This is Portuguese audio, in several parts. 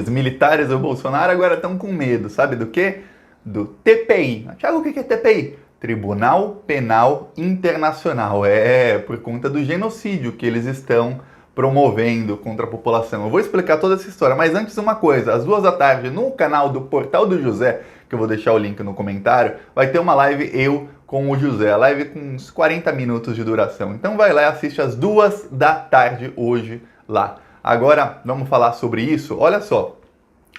Os militares do Bolsonaro agora estão com medo, sabe do quê? Do TPI. Tiago, o que é TPI? Tribunal Penal Internacional. É por conta do genocídio que eles estão promovendo contra a população. Eu vou explicar toda essa história, mas antes uma coisa, às 2 da tarde, no canal do Portal do José, que eu vou deixar o link no comentário, vai ter uma live eu com o José, a live com uns 40 minutos de duração. Então vai lá e assiste às 2 da tarde hoje lá. Agora, vamos falar sobre isso. Olha só,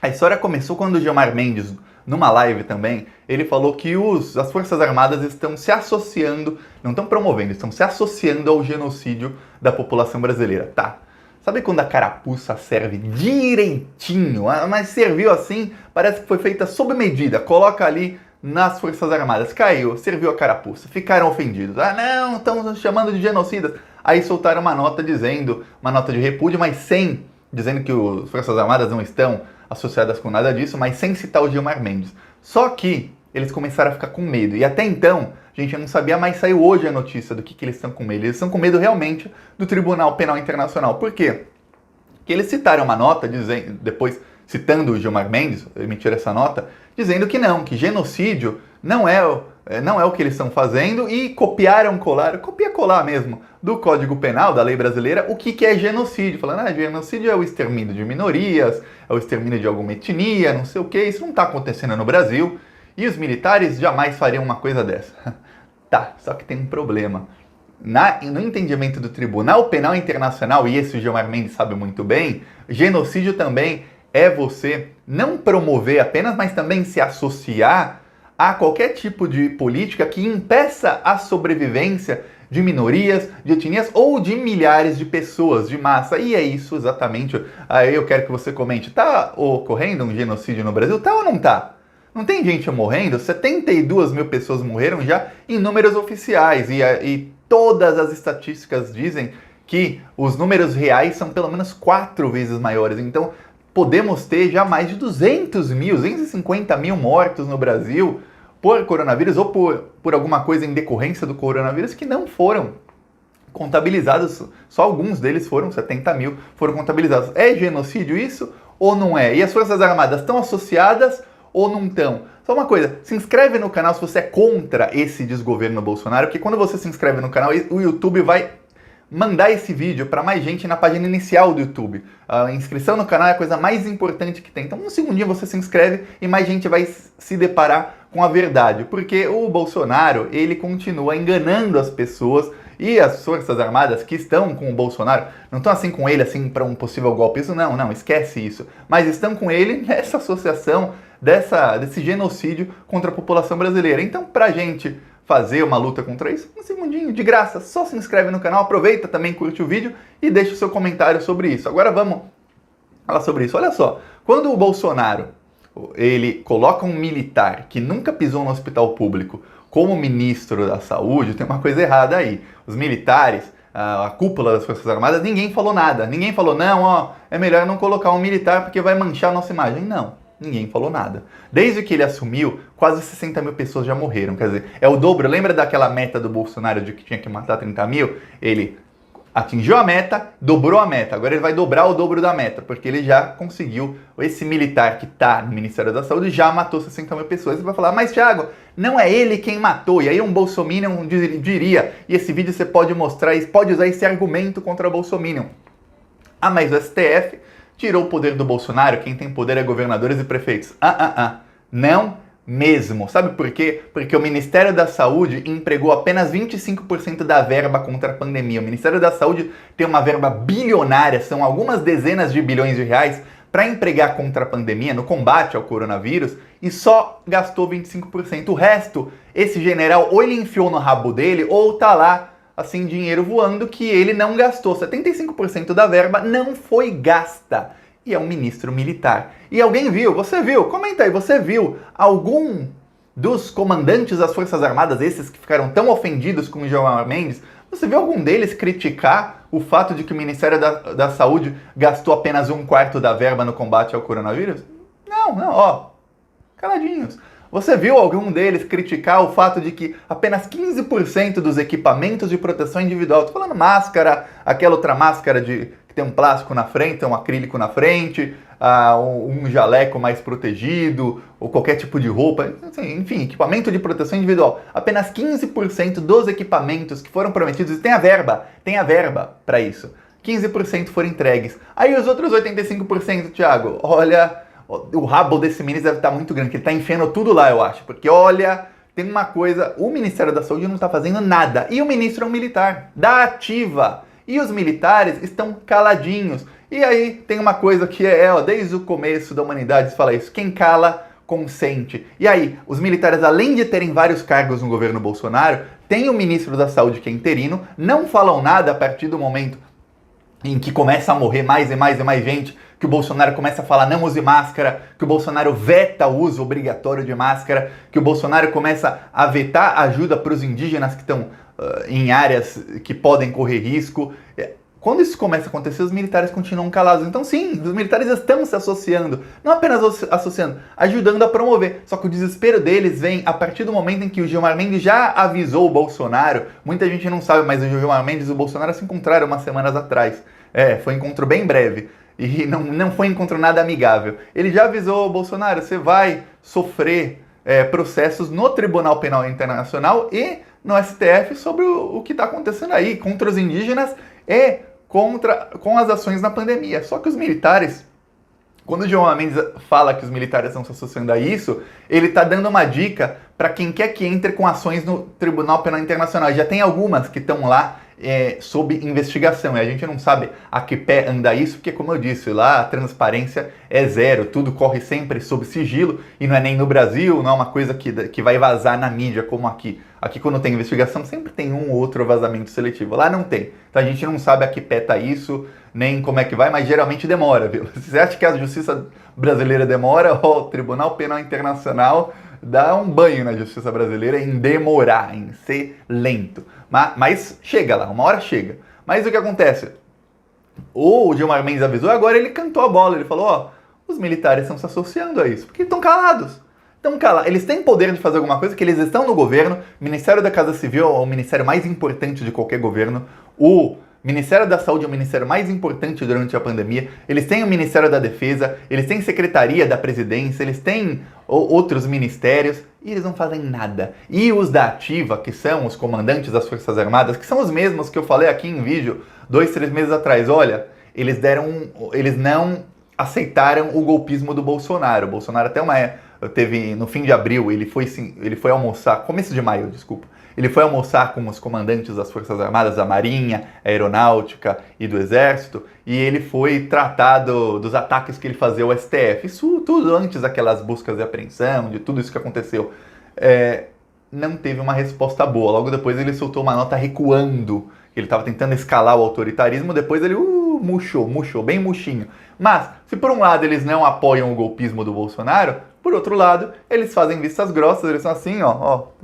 a história começou quando o Gilmar Mendes, numa live também, ele falou que as Forças Armadas estão se associando, não estão promovendo, estão se associando ao genocídio da população brasileira. Tá, sabe quando a carapuça serve direitinho? Mas serviu assim, parece que foi feita sob medida. Coloca ali nas Forças Armadas, caiu, serviu a carapuça, ficaram ofendidos. Ah não, estão chamando de genocidas. Aí soltaram uma nota dizendo, uma nota de repúdio, mas dizendo que as Forças Armadas não estão associadas com nada disso, mas sem citar o Gilmar Mendes. Só que eles começaram a ficar com medo. E até então, a gente não sabia, mas saiu hoje a notícia do que eles estão com medo. Eles estão com medo realmente do Tribunal Penal Internacional. Por quê? Porque eles citaram uma nota, depois citando o Gilmar Mendes, emitiram essa nota, dizendo que não, que genocídio não é o que eles estão fazendo e copia-colar mesmo, do Código Penal, da lei brasileira, o que é genocídio. Falando, genocídio é o extermínio de minorias, é o extermínio de alguma etnia, não sei o que, isso não está acontecendo no Brasil, e os militares jamais fariam uma coisa dessa. Tá, só que tem um problema. No entendimento do Tribunal Penal Internacional, e esse o Gilmar Mendes sabe muito bem, genocídio também é você não promover apenas, mas também se associar a qualquer tipo de política que impeça a sobrevivência de minorias, de etnias ou de milhares de pessoas, de massa. E é isso exatamente. Aí eu quero que você comente. Tá ocorrendo um genocídio no Brasil? Tá ou não tá? Não tem gente morrendo? 72 mil pessoas morreram já em números oficiais. E todas as estatísticas dizem que os números reais são pelo menos 4 vezes maiores. Então, podemos ter já mais de 200 mil, 250 mil mortos no Brasil por coronavírus ou por alguma coisa em decorrência do coronavírus que não foram contabilizados. Só alguns deles foram, 70 mil, foram contabilizados. É genocídio isso ou não é? E as Forças Armadas estão associadas ou não estão? Só uma coisa, se inscreve no canal se você é contra esse desgoverno Bolsonaro, porque quando você se inscreve no canal, o YouTube vai mandar esse vídeo para mais gente na página inicial do YouTube. A inscrição no canal é a coisa mais importante que tem. Então, um segundinho você se inscreve e mais gente vai se deparar com a verdade. Porque o Bolsonaro, ele continua enganando as pessoas e as Forças Armadas que estão com o Bolsonaro, não estão assim com ele assim para um possível golpe. Isso não, esquece isso. Mas estão com ele nessa associação desse genocídio contra a população brasileira. Então, pra gente fazer uma luta contra isso, um segundinho, de graça, só se inscreve no canal, aproveita também, curte o vídeo e deixa o seu comentário sobre isso. Agora vamos falar sobre isso. Olha só, quando o Bolsonaro, ele coloca um militar que nunca pisou no hospital público como ministro da saúde, tem uma coisa errada aí. Os militares, a cúpula das Forças Armadas, ninguém falou nada. Ninguém falou, não, é melhor não colocar um militar porque vai manchar a nossa imagem. Não. Ninguém falou nada. Desde que ele assumiu, quase 60 mil pessoas já morreram. Quer dizer, é o dobro. Lembra daquela meta do Bolsonaro de que tinha que matar 30 mil? Ele atingiu a meta, dobrou a meta. Agora ele vai dobrar o dobro da meta, porque ele já conseguiu. Esse militar que está no Ministério da Saúde já matou 60 mil pessoas. Ele vai falar, mas Thiago, não é ele quem matou. E aí um bolsominion diria, e esse vídeo você pode mostrar, pode usar esse argumento contra o bolsominion. Ah, mas o STF tirou o poder do Bolsonaro, quem tem poder é governadores e prefeitos. Não mesmo. Sabe por quê? Porque o Ministério da Saúde empregou apenas 25% da verba contra a pandemia. O Ministério da Saúde tem uma verba bilionária, são algumas dezenas de bilhões de reais, para empregar contra a pandemia, no combate ao coronavírus, e só gastou 25%. O resto, esse general, ou ele enfiou no rabo dele, ou tá lá, assim, dinheiro voando que ele não gastou. 75% da verba não foi gasta. E é um ministro militar. E alguém viu? Você viu? Comenta aí, você viu algum dos comandantes das Forças Armadas, esses que ficaram tão ofendidos com o Gilmar Mendes, você viu algum deles criticar o fato de que o Ministério da Saúde gastou apenas 1/4 da verba no combate ao coronavírus? Não, caladinhos. Você viu algum deles criticar o fato de que apenas 15% dos equipamentos de proteção individual, estou falando máscara, aquela outra máscara que ter um plástico na frente, um acrílico na frente, um jaleco mais protegido, ou qualquer tipo de roupa, enfim, equipamento de proteção individual. Apenas 15% dos equipamentos que foram prometidos, e tem a verba para isso, 15% foram entregues. Aí os outros 85%, Thiago, olha, o rabo desse ministro deve estar muito grande, que ele está enfiando tudo lá, eu acho, porque olha, tem uma coisa, o Ministério da Saúde não está fazendo nada, e o ministro é um militar, da ativa, e os militares estão caladinhos. E aí tem uma coisa que desde o começo da humanidade se fala isso, quem cala consente. E aí, os militares, além de terem vários cargos no governo Bolsonaro, tem o ministro da Saúde que é interino, não falam nada a partir do momento em que começa a morrer mais e mais e mais gente, que o Bolsonaro começa a falar não use máscara, que o Bolsonaro veta o uso obrigatório de máscara, que o Bolsonaro começa a vetar ajuda para os indígenas que estão em áreas que podem correr risco. Quando isso começa a acontecer, os militares continuam calados. Então sim, os militares estão se associando, não apenas associando, ajudando a promover. Só que o desespero deles vem a partir do momento em que o Gilmar Mendes já avisou o Bolsonaro. Muita gente não sabe, mas o Gilmar Mendes e o Bolsonaro se encontraram umas semanas atrás. Foi um encontro bem breve. E não foi um encontro nada amigável. Ele já avisou o Bolsonaro, você vai sofrer processos no Tribunal Penal Internacional e no STF sobre o que está acontecendo aí contra os indígenas e com as ações na pandemia. Só que os militares, quando o Gilmar Mendes fala que os militares estão se associando a isso, ele está dando uma dica para quem quer que entre com ações no Tribunal Penal Internacional. Já tem algumas que estão lá sob investigação, e a gente não sabe a que pé anda isso, porque como eu disse, lá a transparência é zero, tudo corre sempre sob sigilo, e não é nem no Brasil, não é uma coisa que vai vazar na mídia como aqui. Aqui quando tem investigação sempre tem um ou outro vazamento seletivo, lá não tem, então a gente não sabe a que pé tá isso, nem como é que vai, mas geralmente demora, viu? Se você acha que a justiça brasileira demora, o Tribunal Penal Internacional dá um banho na justiça brasileira em demorar, em ser lento. Mas chega lá, uma hora chega. Mas o que acontece? O Gilmar Mendes avisou, agora ele cantou a bola. Ele falou, os militares estão se associando a isso, porque estão calados. Eles têm poder de fazer alguma coisa, que eles estão no governo. O Ministério da Casa Civil é o ministério mais importante de qualquer governo. O Ministério da Saúde é o ministério mais importante durante a pandemia. Eles têm o Ministério da Defesa, eles têm Secretaria da Presidência, eles têm outros ministérios e eles não fazem nada. E os da ativa, que são os comandantes das Forças Armadas, que são os mesmos que eu falei aqui em vídeo 2, 3 meses atrás, olha, eles não aceitaram o golpismo do Bolsonaro. O Bolsonaro até teve no fim de abril, ele foi almoçar, começo de maio, desculpa. Ele foi almoçar com os comandantes das Forças Armadas, da Marinha, Aeronáutica e do Exército, e ele foi tratar dos ataques que ele fazia ao STF. Isso tudo antes daquelas buscas de apreensão, de tudo isso que aconteceu. Não teve uma resposta boa. Logo depois ele soltou uma nota recuando. Ele estava tentando escalar o autoritarismo, depois ele murchou, bem murchinho. Mas, se por um lado eles não apoiam o golpismo do Bolsonaro, por outro lado, eles fazem vistas grossas, eles são assim,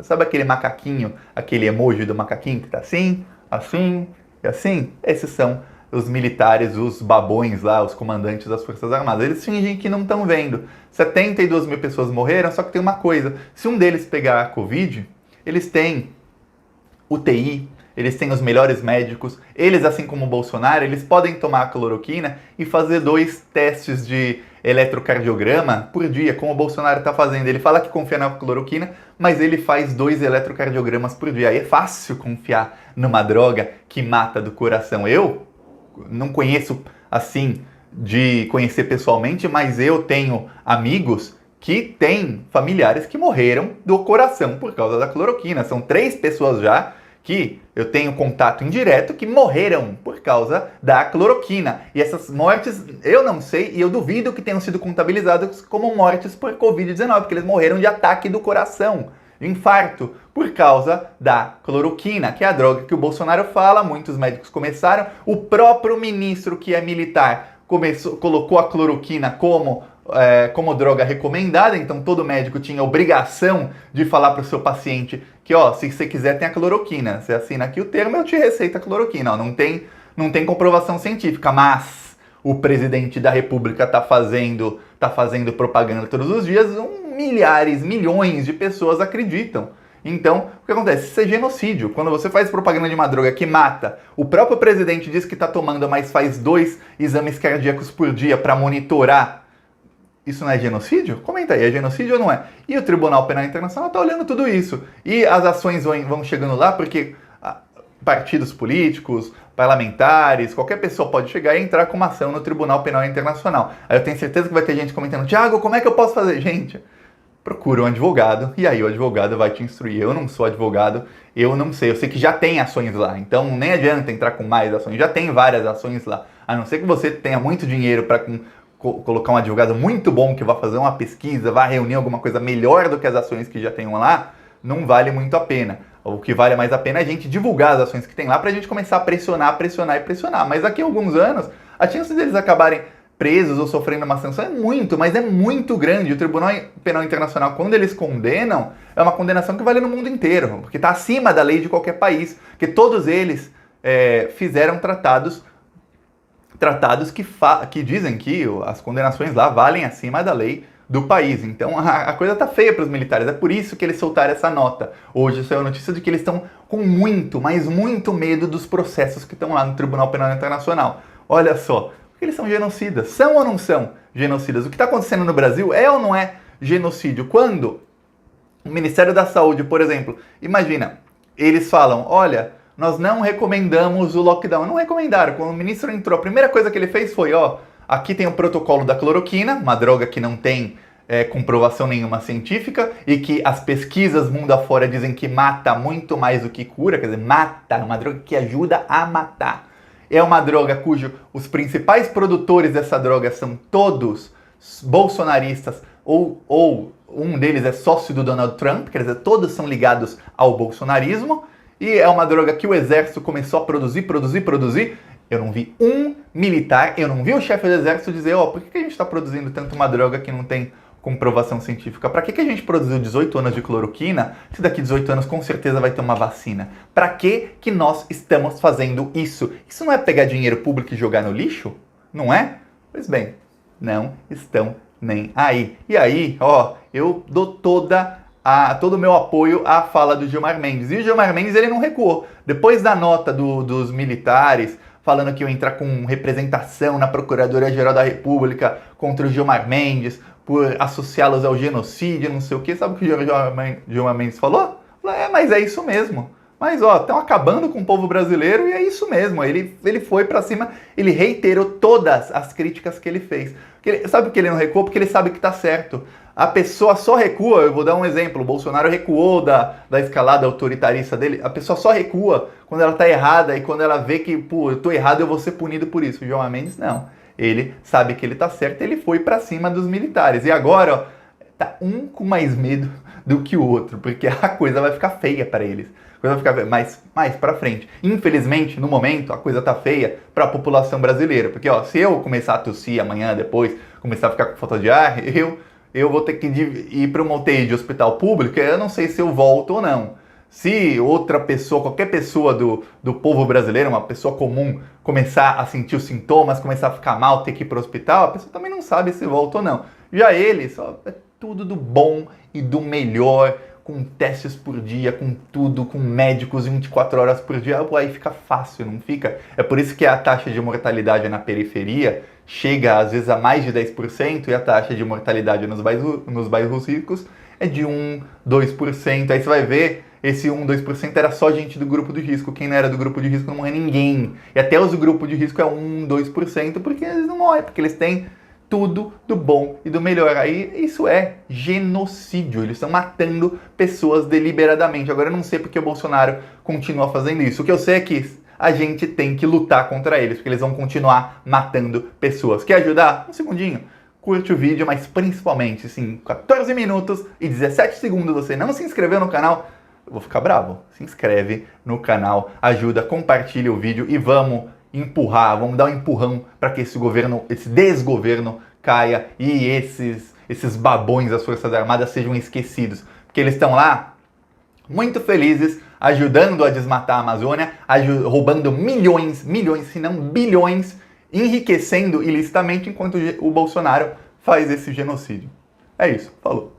sabe aquele macaquinho, aquele emoji do macaquinho que tá assim, assim e assim? Esses são os militares, os babões lá, os comandantes das Forças Armadas. Eles fingem que não estão vendo. 72 mil pessoas morreram, só que tem uma coisa, se um deles pegar a Covid, eles têm UTI, eles têm os melhores médicos, eles, assim como o Bolsonaro, eles podem tomar a cloroquina e fazer 2 testes de eletrocardiograma por dia, como o Bolsonaro está fazendo. Ele fala que confia na cloroquina, mas ele faz 2 eletrocardiogramas por dia. Aí é fácil confiar numa droga que mata do coração. Eu não conheço, assim, de conhecer pessoalmente, mas eu tenho amigos que têm familiares que morreram do coração por causa da cloroquina. São 3 pessoas já que eu tenho contato indireto que morreram por causa da cloroquina. E essas mortes, eu não sei, e eu duvido que tenham sido contabilizadas como mortes por Covid-19, porque eles morreram de ataque do coração, infarto, por causa da cloroquina, que é a droga que o Bolsonaro fala, muitos médicos começaram, o próprio ministro que é militar colocou a cloroquina como droga recomendada, então todo médico tinha obrigação de falar para o seu paciente que, se você quiser tem a cloroquina, você assina aqui o termo, eu te receito a cloroquina, não tem comprovação científica, mas o presidente da República tá fazendo propaganda todos os dias, milhares, milhões de pessoas acreditam. Então, o que acontece? Isso é genocídio. Quando você faz propaganda de uma droga que mata, o próprio presidente diz que está tomando, mas faz 2 exames cardíacos por dia para monitorar. Isso não é genocídio? Comenta aí, é genocídio ou não é? E o Tribunal Penal Internacional está olhando tudo isso. E as ações vão chegando lá porque partidos políticos, parlamentares, qualquer pessoa pode chegar e entrar com uma ação no Tribunal Penal Internacional. Aí eu tenho certeza que vai ter gente comentando: Thiago, como é que eu posso fazer? Gente, procura um advogado e aí o advogado vai te instruir. Eu não sou advogado, eu não sei. Eu sei que já tem ações lá, então nem adianta entrar com mais ações. Já tem várias ações lá. A não ser que você tenha muito dinheiro para colocar um advogado muito bom que vai fazer uma pesquisa, vai reunir alguma coisa melhor do que as ações que já tem lá, não vale muito a pena. O que vale mais a pena é a gente divulgar as ações que tem lá pra gente começar a pressionar, pressionar e pressionar. Mas daqui a alguns anos, a chance deles acabarem presos ou sofrendo uma sanção é muito, mas é muito grande. O Tribunal Penal Internacional, quando eles condenam, é uma condenação que vale no mundo inteiro, porque está acima da lei de qualquer país, porque todos eles fizeram tratados que dizem que as condenações lá valem acima da lei do país. Então a coisa tá feia para os militares. É por isso que eles soltaram essa nota. Hoje saiu a notícia de que eles estão com muito, mas muito medo dos processos que estão lá no Tribunal Penal Internacional. Olha só, porque eles são genocidas. São ou não são genocidas? O que está acontecendo no Brasil é ou não é genocídio? Quando o Ministério da Saúde, por exemplo, imagina, eles falam: olha, nós não recomendamos o lockdown. Não recomendaram. Quando o ministro entrou, a primeira coisa que ele fez foi: aqui tem o protocolo da cloroquina, uma droga que não tem comprovação nenhuma científica e que as pesquisas mundo afora dizem que mata muito mais do que cura, quer dizer, mata, uma droga que ajuda a matar. É uma droga os principais produtores dessa droga são todos bolsonaristas ou um deles é sócio do Donald Trump, quer dizer, todos são ligados ao bolsonarismo, e é uma droga que o exército começou a produzir. Eu não vi um militar, eu não vi o chefe do exército dizer: por que a gente está produzindo tanto uma droga que não tem comprovação científica? Para que a gente produziu 18 anos de cloroquina, se daqui 18 anos com certeza vai ter uma vacina? Para que nós estamos fazendo isso? Isso não é pegar dinheiro público e jogar no lixo? Não é? Pois bem, não estão nem aí. E aí, eu dou todo o meu apoio à fala do Gilmar Mendes. E o Gilmar Mendes, ele não recuou. Depois da nota dos militares, falando que ia entrar com representação na Procuradoria-Geral da República contra o Gilmar Mendes, por associá-los ao genocídio, não sei o que. Sabe o que o Gilmar Mendes falou? Mas é isso mesmo. Mas, estão acabando com o povo brasileiro e é isso mesmo. Ele foi pra cima, ele reiterou todas as críticas que ele fez. Sabe por que ele não recuou? Porque ele sabe que tá certo. A pessoa só recua, eu vou dar um exemplo, o Bolsonaro recuou da escalada autoritarista dele, a pessoa só recua quando ela tá errada e quando ela vê que, eu tô errado, eu vou ser punido por isso. O Gilmar Mendes não, ele sabe que ele tá certo, ele foi pra cima dos militares. E agora, tá um com mais medo do que o outro, porque a coisa vai ficar feia para eles. A coisa vai ficar mais pra frente. Infelizmente, no momento, a coisa tá feia pra população brasileira, porque se eu começar a tossir amanhã, depois, começar a ficar com falta de ar, eu vou ter que ir para uma UTI de hospital público, eu não sei se eu volto ou não. Se outra pessoa, qualquer pessoa do povo brasileiro, uma pessoa comum, começar a sentir os sintomas, começar a ficar mal, ter que ir para o hospital, a pessoa também não sabe se volta ou não. Já ele, é tudo do bom e do melhor, com testes por dia, com tudo, com médicos 24 horas por dia, aí fica fácil, não fica? É por isso que a taxa de mortalidade na periferia chega às vezes a mais de 10% e a taxa de mortalidade nos bairros ricos é de 1, 2%. Aí você vai ver, esse 1, 2% era só gente do grupo de risco. Quem não era do grupo de risco não morre ninguém. E até os do grupo de risco é 1, 2%, porque eles não morrem, porque eles têm tudo do bom e do melhor. Aí isso é genocídio. Eles estão matando pessoas deliberadamente. Agora eu não sei porque o Bolsonaro continua fazendo isso. O que eu sei é que a gente tem que lutar contra eles, porque eles vão continuar matando pessoas. Quer ajudar? Um segundinho. Curte o vídeo, mas principalmente, se em 14 minutos e 17 segundos você não se inscreveu no canal, eu vou ficar bravo. Se inscreve no canal, ajuda, compartilha o vídeo e vamos dar um empurrão para que esse desgoverno caia e esses babões das Forças Armadas sejam esquecidos. Porque eles estão lá muito felizes, ajudando a desmatar a Amazônia, roubando milhões, se não bilhões, enriquecendo ilicitamente enquanto o Bolsonaro faz esse genocídio. É isso, falou.